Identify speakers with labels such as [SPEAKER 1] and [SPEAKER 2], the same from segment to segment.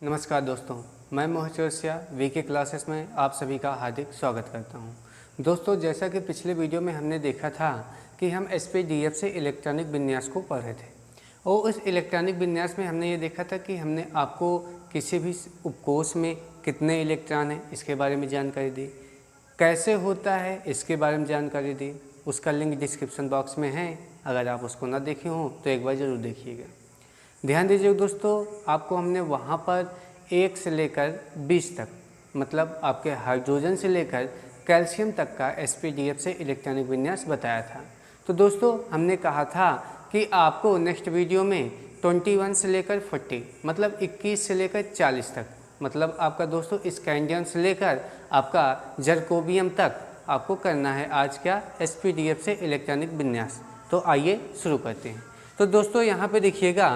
[SPEAKER 1] नमस्कार दोस्तों, मैं मोहित चौरसिया वीके क्लासेस में आप सभी का हार्दिक स्वागत करता हूं। दोस्तों, जैसा कि पिछले वीडियो में हमने देखा था कि हम एसपीडीएफ से इलेक्ट्रॉनिक विन्यास को पढ़ रहे थे और उस इलेक्ट्रॉनिक विन्यास में हमने ये देखा था कि हमने आपको किसी भी उपकोष में कितने इलेक्ट्रॉन हैं इसके बारे में जानकारी दी, कैसे होता है इसके बारे में जानकारी दी। उसका लिंक डिस्क्रिप्शन बॉक्स में है, अगर आप उसको ना देखे हों तो एक बार ज़रूर देखिएगा। ध्यान दीजिए दोस्तों, आपको हमने वहाँ पर 1 से लेकर 20 तक, मतलब आपके हाइड्रोजन से लेकर कैल्शियम तक का एसपीडीएफ से इलेक्ट्रॉनिक विन्यास बताया था। तो दोस्तों, हमने कहा था कि आपको नेक्स्ट वीडियो में 21 से लेकर 40, मतलब 21 से लेकर 40 तक, मतलब आपका दोस्तों स्कैंडियम से लेकर आपका जरकोबियम तक आपको करना है आज क्या एसपीडीएफ से इलेक्ट्रॉनिक विन्यास। तो आइए शुरू करते हैं। तो दोस्तों यहाँ पे देखिएगा,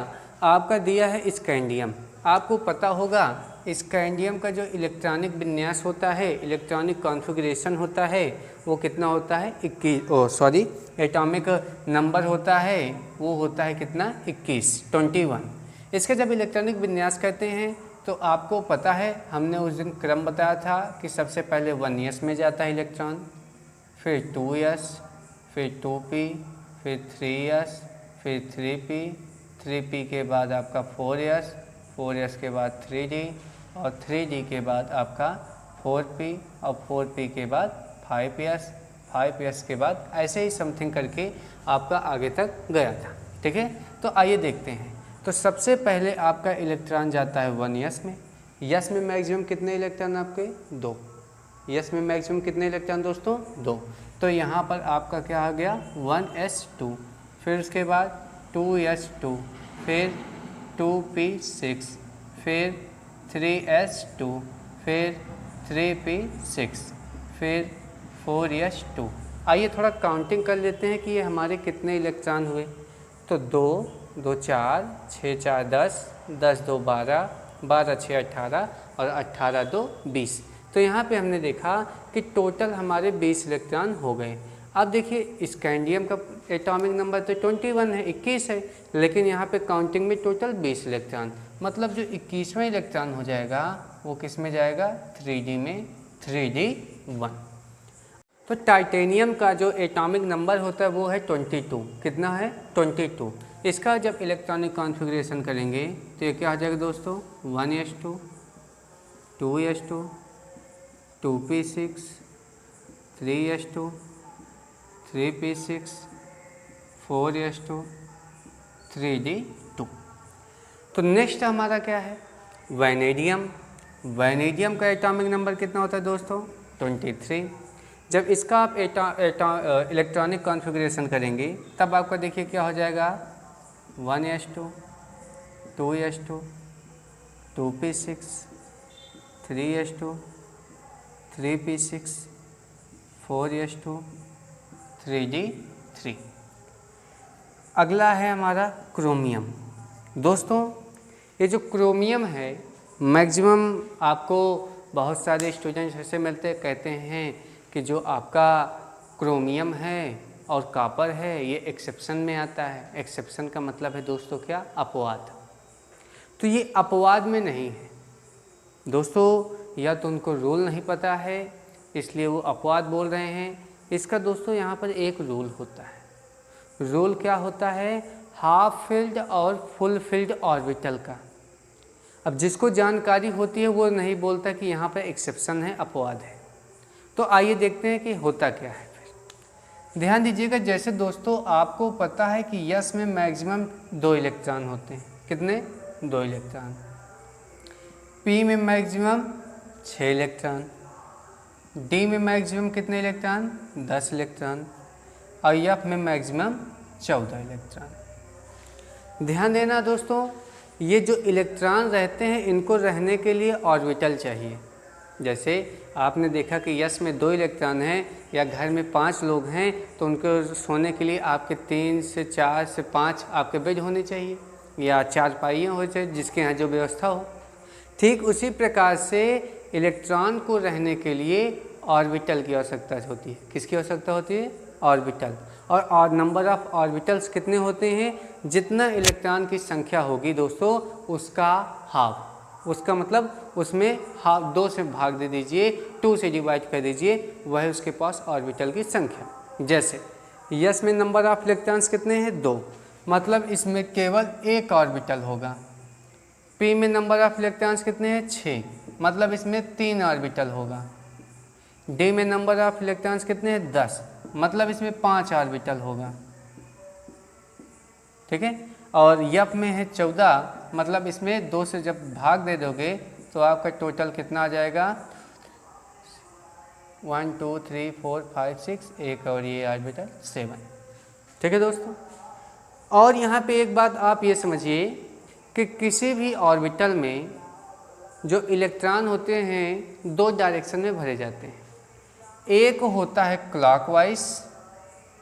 [SPEAKER 1] आपका दिया है स्कैंडियम। आपको पता होगा स्कैंडियम का जो इलेक्ट्रॉनिक विन्यास होता है, इलेक्ट्रॉनिक कॉन्फ़िगरेशन होता है, वो कितना होता है 21, एटॉमिक नंबर होता है वो होता है कितना 21। इसका जब इलेक्ट्रॉनिक विन्यास कहते हैं तो आपको पता है, हमने उस दिन क्रम बताया था कि सबसे पहले 1s में जाता है इलेक्ट्रॉन, फिर 2s, फिर 2p, फिर 3s, फिर 3p, 3p के बाद आपका 4s, 4s के बाद 3d और 3d के बाद आपका 4p और 4p के बाद 5s, 5s के बाद ऐसे ही समथिंग करके आपका आगे तक गया था। ठीक है, तो आइए देखते हैं। तो सबसे पहले आपका इलेक्ट्रॉन जाता है 1s में। यस में मैक्सिमम कितने इलेक्ट्रॉन आपके 2। यस में मैक्सिमम कितने इलेक्ट्रॉन दोस्तों 2। तो यहाँ पर आपका क्या आ गया 1s2, फिर उसके बाद 2s2, फिर 2p6, फिर 3s2, फिर 3p6, फिर 4s2। आइए थोड़ा काउंटिंग कर लेते हैं कि ये हमारे कितने इलेक्ट्रॉन हुए। तो 2 2 4, 6 4 10, 10 2 12, 12 6 18 और 18 2 20। तो यहाँ पे हमने देखा कि टोटल हमारे 20 इलेक्ट्रॉन हो गए। अब देखिए स्कैंडियम का एटॉमिक नंबर तो 21 है, 21 है, लेकिन यहाँ पे काउंटिंग में टोटल 20 इलेक्ट्रॉन, मतलब जो 21वां इलेक्ट्रॉन हो जाएगा वो किस में जाएगा 3d में, 3d1। तो टाइटेनियम का जो एटॉमिक नंबर होता है वो है 22। कितना है 22। इसका जब इलेक्ट्रॉनिक कॉन्फ़िगरेशन करेंगे तो ये क्या आ जाएगा दोस्तों 1s2, 2s2, 2p6, 3s2, 3p6, 4s2, 3d2। तो नेक्स्ट हमारा क्या है वैनेडियम। वैनेडियम का एटॉमिक नंबर कितना होता है दोस्तों 23। जब इसका आप इलेक्ट्रॉनिक कॉन्फ़िगरेशन करेंगे तब आपका देखिए क्या हो जाएगा 1s2, 2s2, 2p6, 3s2, 3p6, 4s2, 3d3। अगला है हमारा क्रोमियम। दोस्तों, ये जो क्रोमियम है मैक्सिमम आपको बहुत सारे स्टूडेंट्स ऐसे मिलते हैं, कहते हैं कि जो आपका क्रोमियम है और कॉपर है ये एक्सेप्शन में आता है। एक्सेप्शन का मतलब है दोस्तों क्या अपवाद। तो ये अपवाद में नहीं है दोस्तों, या तो उनको रूल नहीं पता है इसलिए वो अपवाद बोल रहे हैं। इसका दोस्तों यहाँ पर एक रूल होता है। रूल क्या होता है हाफ फिल्ड और फुल फिल्ड ऑर्बिटल का। अब जिसको जानकारी होती है वो नहीं बोलता कि यहाँ पर एक्सेप्शन है, अपवाद है। तो आइए देखते हैं कि होता क्या है। फिर ध्यान दीजिएगा, जैसे दोस्तों आपको पता है कि यस में मैक्सिमम 2 इलेक्ट्रॉन होते हैं। कितने 2 इलेक्ट्रॉन। पी में मैक्सिमम 6 इलेक्ट्रॉन, डी में मैक्सिमम कितने इलेक्ट्रॉन 10 इलेक्ट्रॉन और एफ में मैक्सिमम 14 इलेक्ट्रॉन। ध्यान देना दोस्तों, ये जो इलेक्ट्रॉन रहते हैं इनको रहने के लिए ऑर्बिटल चाहिए। जैसे आपने देखा कि यस में 2 इलेक्ट्रॉन हैं या घर में 5 लोग हैं तो उनको सोने के लिए आपके 3 से 4 से 5 आपके बेड होने चाहिए या 4 पाइयाँ हो चाहिए, जिसके यहाँ जो व्यवस्था हो। ठीक उसी प्रकार से इलेक्ट्रॉन को रहने के लिए ऑर्बिटल की आवश्यकता होती है। किसकी आवश्यकता होती है ऑर्बिटल। और नंबर ऑफ ऑर्बिटल्स कितने होते हैं, जितना इलेक्ट्रॉन की संख्या होगी दोस्तों उसका हाफ। उसका मतलब उसमें हाफ 2 से भाग दे दीजिए, 2 से डिवाइड कर दीजिए, वह उसके पास ऑर्बिटल की संख्या। जैसे यस में नंबर ऑफ इलेक्ट्रॉन्स कितने हैं 2, मतलब इसमें केवल एक ऑर्बिटल होगा। पी में नंबर ऑफ इलेक्ट्रॉन्स कितने हैं 6, मतलब इसमें 3 ऑर्बिटल होगा। डी में नंबर ऑफ इलेक्ट्रॉन्स कितने हैं 10, मतलब इसमें 5 ऑर्बिटल होगा। ठीक है। और एफ में है 14, मतलब इसमें 2 से जब भाग दे दोगे तो आपका टोटल कितना आ जाएगा 1 2 3 4 5 6, एक और ये ऑर्बिटल 7। ठीक है दोस्तों। और यहाँ पे एक बात आप ये समझिए कि किसी भी ऑर्बिटल में जो इलेक्ट्रॉन होते हैं 2 डायरेक्शन में भरे जाते हैं। एक होता है क्लॉकवाइज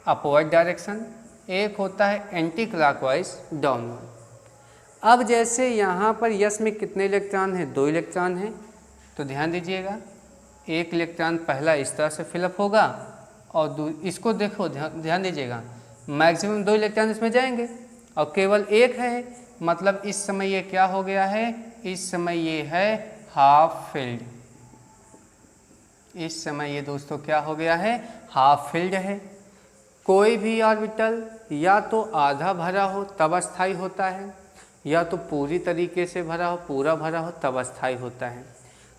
[SPEAKER 1] अपवर्ड डायरेक्शन, एक होता है एंटी क्लॉकवाइज डाउनवर्ड। अब जैसे यहाँ पर यस में कितने इलेक्ट्रॉन हैं 2 इलेक्ट्रॉन हैं, तो ध्यान दीजिएगा एक इलेक्ट्रॉन पहला इस तरह से फिलअप होगा और इसको देखो ध्यान दीजिएगा मैक्सिमम 2 इलेक्ट्रॉन इसमें जाएंगे और केवल एक है, मतलब इस समय ये क्या हो गया है, इस समय ये है हाफ फिल्ड। इस समय ये दोस्तों क्या हो गया है, हाफ फिल्ड है। कोई भी ऑर्बिटल या तो आधा भरा हो तब अस्थायी होता है, या तो पूरी तरीके से भरा हो, पूरा भरा हो तब अस्थायी होता है।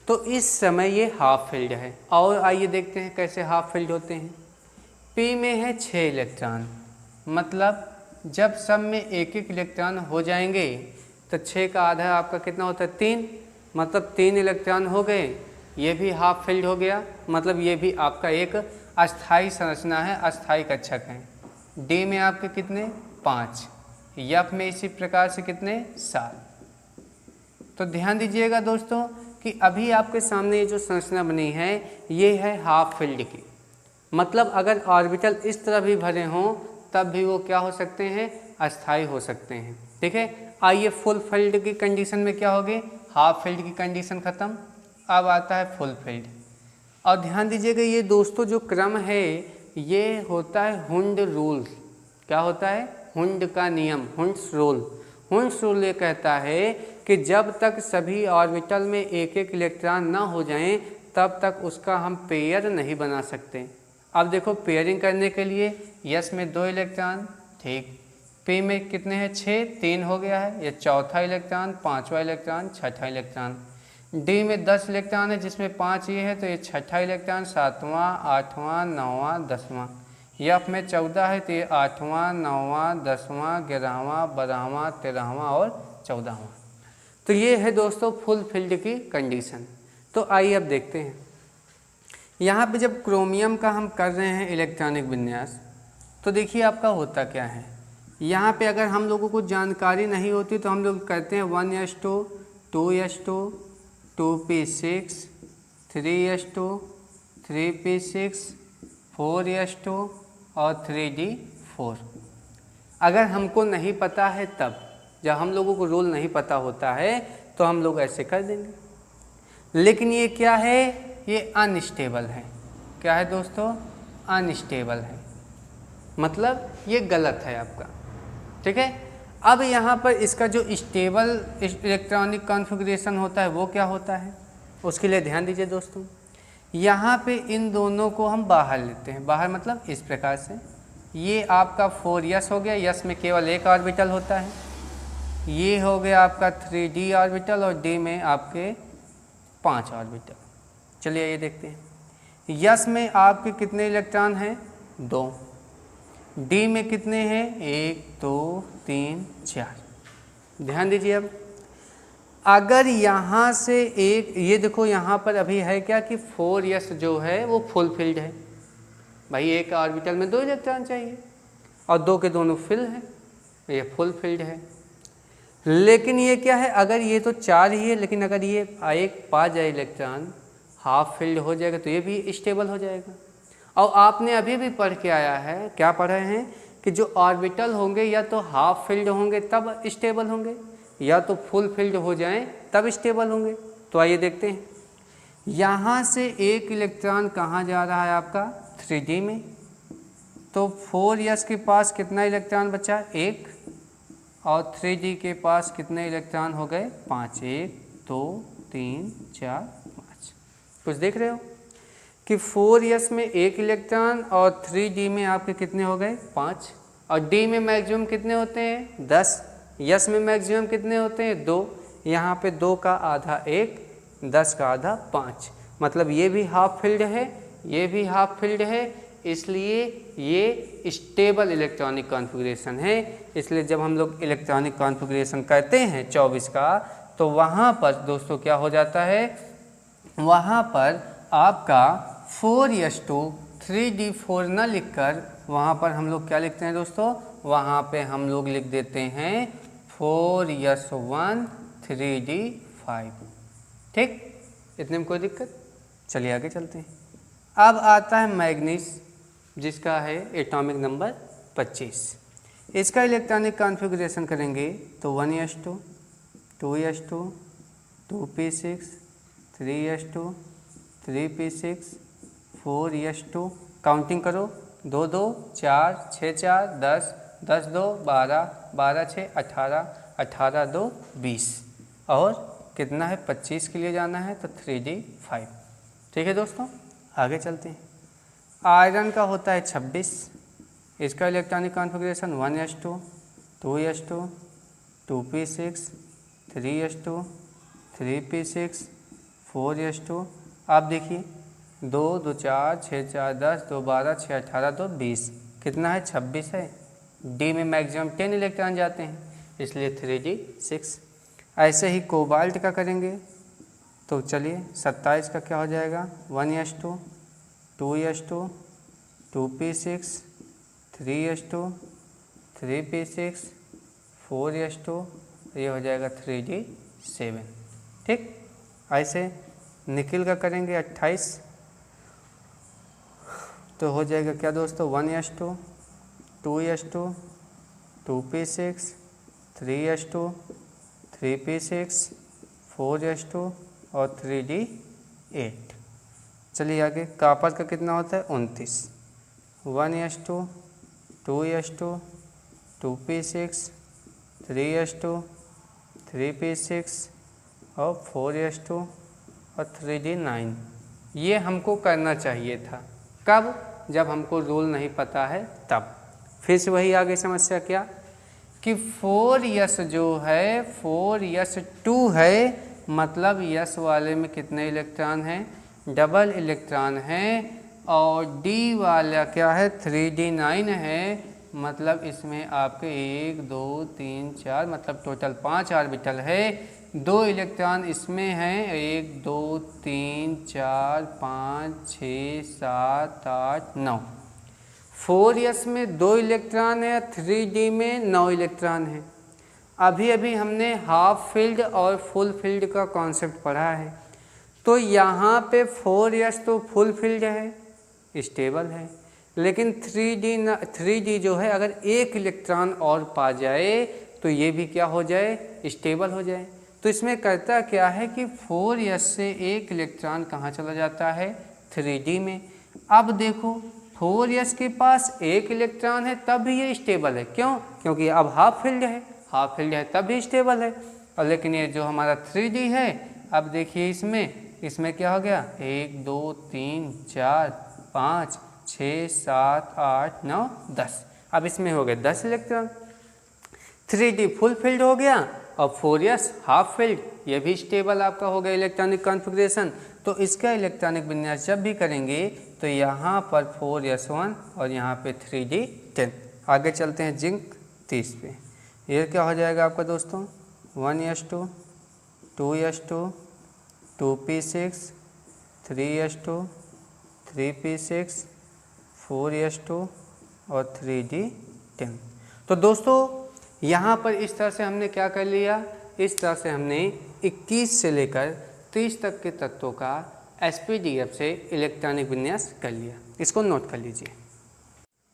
[SPEAKER 1] तो इस समय ये हाफ फिल्ड है। और आइए देखते हैं कैसे हाफ फिल्ड होते हैं। पी में है 6 इलेक्ट्रॉन, मतलब जब सब में एक एक इलेक्ट्रॉन हो जाएंगे तो 6 का आधा आपका कितना होता है 3, मतलब 3 इलेक्ट्रॉन हो गए, ये भी हाफ फिल्ड हो गया, मतलब ये भी आपका एक अस्थायी संरचना है, अस्थायी कक्षक है। डी में आपके कितने 5, एफ में इसी प्रकार से कितने 7। तो ध्यान दीजिएगा दोस्तों कि अभी आपके सामने ये जो संरचना बनी है ये है हाफ फील्ड की, मतलब अगर ऑर्बिटल इस तरह भी भरे हों तब भी वो क्या हो सकते हैं, अस्थायी हो सकते हैं। ठीक है। आइए फुल फील्ड की कंडीशन में क्या होगी, हाफ फील्ड की कंडीशन ख़त्म, अब आता है फुल फील्ड। और ध्यान दीजिएगा ये दोस्तों जो क्रम है ये होता है हुंड रूल। क्या होता है, हुंड का नियम, हुंड्स रूल। हुंड्स रूल ये कहता है कि जब तक सभी ऑर्बिटल में एक एक इलेक्ट्रॉन ना हो जाएं तब तक उसका हम पेयर नहीं बना सकते। अब देखो पेयरिंग करने के लिए यस में 2 इलेक्ट्रॉन, ठीक, पी में कितने हैं 6, 3 हो गया है, ये चौथा इलेक्ट्रॉन, 5वां इलेक्ट्रॉन, छठा इलेक्ट्रॉन। डी में 10 इलेक्ट्रॉन है जिसमें 5 ये है तो ये छठा इलेक्ट्रॉन, 7वां, 8वां, 9वां, 10वां। एफ में 14 है तो ये 8वां, 9वां, 10वां, 11वां, 12वां, 13वां और 14वां। तो ये है दोस्तों फुल फील्ड की कंडीशन। तो आइए अब देखते हैं यहाँ पे जब क्रोमियम का हम कर रहे हैं इलेक्ट्रॉनिक विन्यास, तो देखिए आपका होता क्या है। यहाँ पे अगर हम लोगों को जानकारी नहीं होती तो हम लोग करते हैं 1s2, 2s2, 2p6, 3s2, 3p6, 4s2 और 3d4। अगर हमको नहीं पता है तब, जब हम लोगों को रूल नहीं पता होता है तो हम लोग ऐसे कर देंगे। लेकिन ये क्या है, ये अनस्टेबल है। क्या है दोस्तों, अनस्टेबल है, मतलब ये गलत है आपका। ठीक है। अब यहाँ पर इसका जो स्टेबल इलेक्ट्रॉनिक कॉन्फ़िगरेशन होता है वो क्या होता है, उसके लिए ध्यान दीजिए दोस्तों। यहाँ पे इन दोनों को हम बाहर लेते हैं, बाहर मतलब इस प्रकार से। ये आपका 4s हो गया, यस में केवल एक ऑर्बिटल होता है। ये हो गया आपका 3d ऑर्बिटल और डी में आपके 5 ऑर्बिटल। चलिए ये देखते हैं। यस में आपके कितने इलेक्ट्रॉन हैं 2, डी में कितने हैं 1 2 3 4। ध्यान दीजिए अब अगर यहाँ से एक, ये देखो यहाँ पर अभी है क्या कि 4s जो है वो फुल फील्ड है। भाई एक ऑर्बिटल में 2 इलेक्ट्रॉन चाहिए और 2 के दोनों फिल है, ये फुल फील्ड है। लेकिन ये क्या है, अगर ये तो 4 ही है लेकिन अगर ये एक पा जाए इलेक्ट्रॉन हाफ फील्ड हो जाएगा तो ये भी स्टेबल हो जाएगा। और आपने अभी भी पढ़ के आया है, क्या पढ़े हैं कि जो ऑर्बिटल होंगे या तो हाफ फील्ड होंगे तब स्टेबल होंगे या तो फुल फील्ड हो जाएं तब स्टेबल होंगे। तो आइए देखते हैं। यहाँ से एक इलेक्ट्रॉन कहाँ जा रहा है आपका 3d में, तो 4s के पास कितना इलेक्ट्रॉन बचा 1 और 3d के पास कितने इलेक्ट्रॉन हो गए 5, 1 2 3 4 5। कुछ देख रहे हो कि 4s में 1 इलेक्ट्रॉन और 3d में आपके कितने हो गए 5, और d में मैक्सिमम कितने होते हैं 10, s में मैक्सिमम कितने होते हैं 2, यहाँ पे 2 का आधा 1, 10 का आधा 5, मतलब ये भी हाफ फिल्ड है, ये भी हाफ फिल्ड है, इसलिए ये स्टेबल इलेक्ट्रॉनिक कॉन्फ़िगरेशन है। इसलिए जब हम लोग इलेक्ट्रॉनिक कॉन्फ़िगरेशन करते हैं 24 का, तो वहाँ पर दोस्तों क्या हो जाता है, वहाँ पर आपका 4s2 3d4 न लिखकर वहाँ पर हम लोग क्या लिखते हैं दोस्तों, वहाँ पे हम लोग लिख देते हैं 4s1 3d5। ठीक, इतने में कोई दिक्कत। चलिए आगे चलते हैं। अब आता है मैग्नीज, जिसका है एटॉमिक नंबर 25। इसका इलेक्ट्रॉनिक कॉन्फ़िगरेशन करेंगे तो 1s2 2s2 2p6 3s2 3p6 4s2, counting करो, 2 2 4 6 4 10 10 2 12 12 6 18 18 2 20, और कितना है 25 के लिए जाना है तो 3d5। ठीक है दोस्तों, आगे चलते हैं। आयरन का होता है 26, इसका electronic configuration 1s2 2s2 2p6 3s2 3p6 4s2। आप देखिए 2 2 4 6 4 10 2 12 6 18 2 20, कितना है 26 है। डी में मैक्सिमम 10 इलेक्ट्रॉन जाते हैं, इसलिए 3d6। ऐसे ही कोबाल्ट का करेंगे तो चलिए 27 का क्या हो जाएगा 1s2 2s2 2p6 3s2 3p6 4s2, ये हो जाएगा 3d7। ठीक, ऐसे निकिल का करेंगे 28 तो हो जाएगा क्या दोस्तों 1s2 2s2 2p6 3s2 3p6 4s2 और 3d8। चलिए आगे। कापर का कितना होता है 29, 1s2 2s2 2p6 3s2 3p6 और 4s2 और 3d9। ये हमको करना चाहिए था, कब, जब हमको रूल नहीं पता है तब। फिर से वही आगे समस्या क्या कि 4s जो है 4s2 है, मतलब s वाले में कितने इलेक्ट्रॉन हैं, डबल इलेक्ट्रॉन हैं, और d वाला क्या है 3d9 है, मतलब इसमें आपके 1 2 3 4 मतलब टोटल 5 ऑर्बिटल है। 2 इलेक्ट्रॉन इसमें हैं, 1 2 3 4 5 6 7 8 9। 4s में 2 इलेक्ट्रॉन है, 3d में 9 इलेक्ट्रॉन है। अभी अभी हमने हाफ फील्ड और फुल फील्ड का कॉन्सेप्ट पढ़ा है, तो यहाँ पे 4s तो फुल फील्ड है, स्टेबल है, लेकिन 3d जो है अगर 1 इलेक्ट्रॉन और पा जाए तो ये भी क्या हो जाए, स्टेबल हो जाए। तो इसमें करता क्या है कि 4s से 1 इलेक्ट्रॉन कहाँ चला जाता है 3d में। अब देखो 4s के पास 1 इलेक्ट्रॉन है तब भी ये स्टेबल है, क्यों, क्योंकि अब हाफ फील्ड है, हाफ फील्ड है तब भी स्टेबल है। और लेकिन ये जो हमारा 3d है, अब देखिए इसमें क्या हो गया 1 2 3 4 5 6 7 8 9 10, अब इसमें हो गए 10 इलेक्ट्रॉन। 3d फुल फील्ड हो गया और 4s हाफ फील्ड, ये भी स्टेबल आपका हो गया इलेक्ट्रॉनिक कॉन्फ़िगरेशन। तो इसका इलेक्ट्रॉनिक विन्यास जब भी करेंगे तो यहाँ पर 4s1 और यहाँ पे 3d10। आगे चलते हैं जिंक 30 पे। ये क्या हो जाएगा आपका दोस्तों 1s2 2s2 2p6 3s2 3p6 4s2 और 3d10। तो दोस्तों यहाँ पर इस तरह से हमने क्या कर लिया, इस तरह से हमने 21 से लेकर 30 तक के तत्वों का SPDF से इलेक्ट्रॉनिक विन्यास कर लिया, इसको नोट कर लीजिए।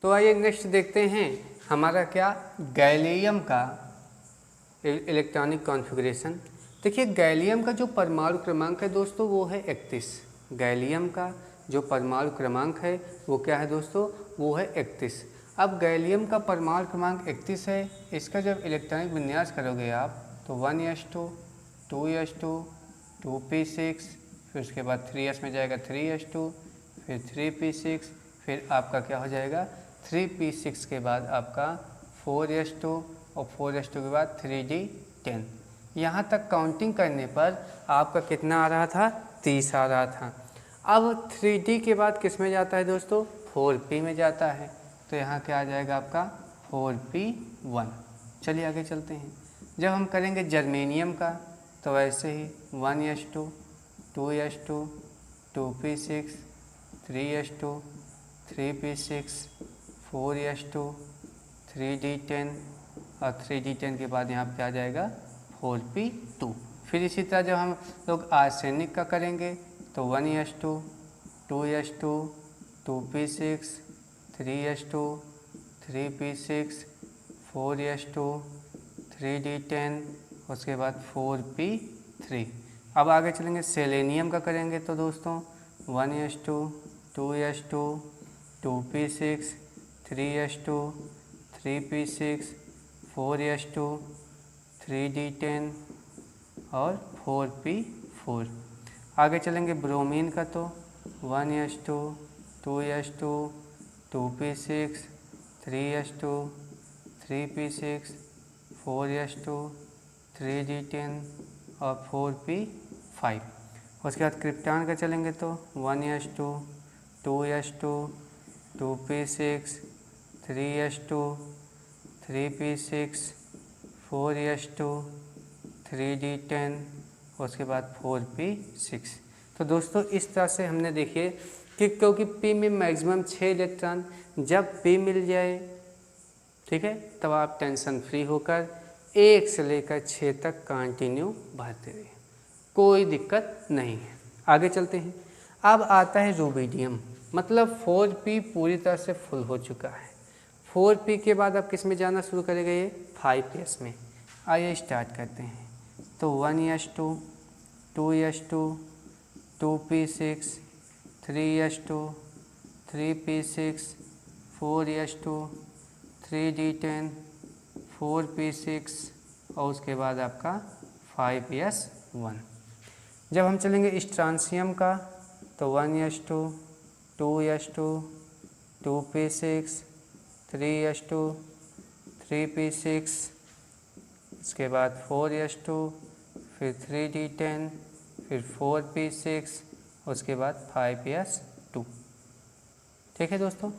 [SPEAKER 1] तो आइए नेक्स्ट देखते हैं हमारा क्या गैलियम का इलेक्ट्रॉनिक कॉन्फ़िगरेशन। देखिए गैलियम का जो परमाणु क्रमांक है दोस्तों वो है 31। गैलियम का जो परमाणु क्रमांक है वो क्या है दोस्तों, वो है 31। अब गैलियम का परमाणु क्रमांक 31 है, इसका जब इलेक्ट्रॉनिक विन्यास करोगे आप तो 1s2 2s2 2p6, फिर उसके बाद 3s में जाएगा 3s2, फिर 3p6, फिर आपका क्या हो जाएगा 3p6 के बाद आपका 4s2 और 4s2 के बाद 3d10। यहाँ तक काउंटिंग करने पर आपका कितना आ रहा था 30 आ रहा था। अब 3d के बाद किस में जाता है दोस्तों 4p में जाता है, तो यहाँ क्या आ जाएगा आपका 4p1। चलिए आगे चलते हैं। जब हम करेंगे जर्मेनियम का तो वैसे ही 1s2, 2s2, 2p6, 3s2, 3p6, 4s2, 3d10 और 3d10 के बाद यहाँ पे आ जाएगा 4p2। फिर इसी तरह जब हम लोग आर्सेनिक का करेंगे तो 1s2, 2s2, 2p6, 3s2, 3p6, 4s2, 3d10 उसके बाद 4p3। अब आगे चलेंगे सेलेनियम का करेंगे तो दोस्तों 1s2, 2s2, 2p6, 3s2, 3p6, 4s2, 3d10 और 4p4। आगे चलेंगे ब्रोमीन का तो 1s2, 2s2, 2p6, 3s2, 3p6, 4s2, 3d10 और 4p5। उसके बाद क्रिप्टॉन का चलेंगे तो 1s2, 2s2, 2p6, 3s2, 3p6, 4s2, 3d10 उसके बाद 4p6। तो दोस्तों इस तरह से हमने देखिए कि क्योंकि p में मैक्सिमम 6 इलेक्ट्रॉन, जब p मिल जाए ठीक है तब आप टेंशन फ्री होकर 1 से लेकर 6 तक कंटिन्यू भरते रहिए, कोई दिक्कत नहीं है। आगे चलते हैं। अब आता है रूबिडियम, मतलब 4p पूरी तरह से फुल हो चुका है। 4p के बाद अब किस में जाना शुरू करेगा ये 5s में। आइए स्टार्ट करते हैं। तो 1s2, 2s2, 2p6, 3s2, 3p6, 4s2, 3d10, 4p6 और उसके बाद आपका 5s1। जब हम चलेंगे स्ट्रांसियम का तो 1s2, 2s2, 2p6, 3s2, 3p6 उसके बाद 4s2, फिर 3d10, फिर 4p6 उसके बाद 5s2। ठीक है दोस्तों।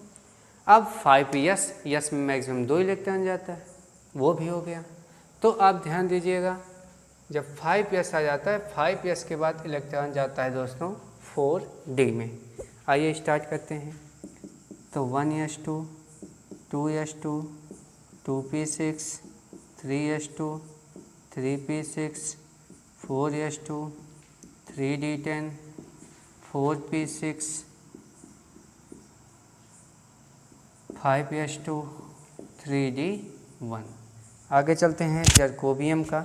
[SPEAKER 1] अब 5s में मैक्सिमम 2 इलेक्ट्रॉन जाता है, वो भी हो गया। तो आप ध्यान दीजिएगा जब 5s आ जाता है 5s के बाद इलेक्ट्रॉन जाता है दोस्तों 4d में। आइए स्टार्ट करते हैं। तो 1s2, 2s2, 2p6, 3s2, 3p6, 4s2, 3d10, 4p6, 5s2, 3d1। आगे चलते हैं जर्कोबियम का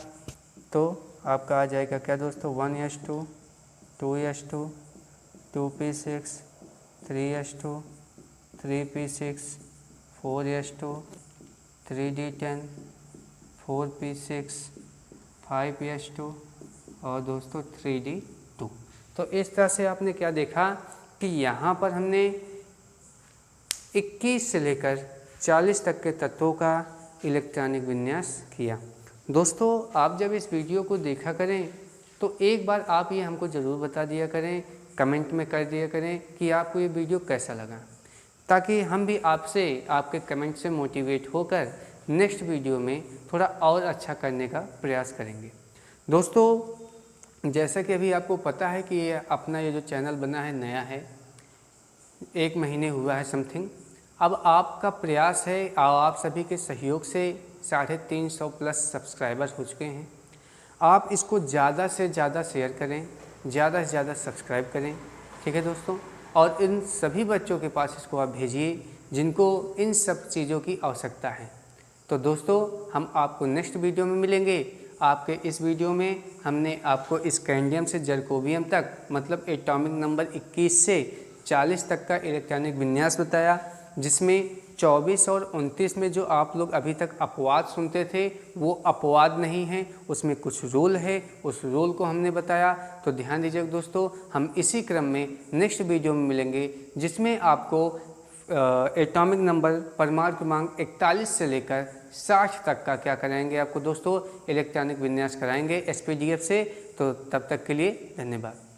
[SPEAKER 1] तो आपका आ जाएगा क्या दोस्तों 1s2, 2s2, 2p6, 3s2, 3p6, 4s2, 3d10, 4p6, 5s2 और दोस्तों 3d2। तो इस तरह से आपने क्या देखा कि यहाँ पर हमने 21 से लेकर 40 तक के तत्वों का इलेक्ट्रॉनिक विन्यास किया। दोस्तों आप जब इस वीडियो को देखा करें तो एक बार आप ये हमको ज़रूर बता दिया करें, कमेंट में कर दिया करें कि आपको ये वीडियो कैसा लगा, ताकि हम भी आपसे आपके कमेंट से मोटिवेट होकर नेक्स्ट वीडियो में थोड़ा और अच्छा करने का प्रयास करेंगे। दोस्तों जैसा कि अभी आपको पता है कि ये अपना ये जो चैनल बना है नया है, 1 महीने हुआ है समथिंग। अब आपका प्रयास है और आप सभी के सहयोग से 350 प्लस सब्सक्राइबर हो चुके हैं। आप इसको ज़्यादा से ज़्यादा शेयर करें, ज़्यादा से ज़्यादा सब्सक्राइब करें, ठीक है दोस्तों। और इन सभी बच्चों के पास इसको आप भेजिए जिनको इन सब चीज़ों की आवश्यकता है। तो दोस्तों हम आपको नेक्स्ट वीडियो में मिलेंगे। आपके इस वीडियो में हमने आपको स्कैंडियम से जर्कोबियम तक, मतलब एटॉमिक नंबर 21 से 40 तक का इलेक्ट्रॉनिक विन्यास बताया, जिसमें 24 और 29 में जो आप लोग अभी तक अपवाद सुनते थे वो अपवाद नहीं है, उसमें कुछ रूल है, उस रूल को हमने बताया। तो ध्यान दीजिए दोस्तों, हम इसी क्रम में नेक्स्ट वीडियो में मिलेंगे जिसमें आपको एटॉमिक नंबर परमाणु क्रमांक 41 से लेकर 60 तक का क्या कराएंगे आपको दोस्तों, इलेक्ट्रॉनिक विन्यास कराएंगे SPDF से। तो तब तक के लिए धन्यवाद।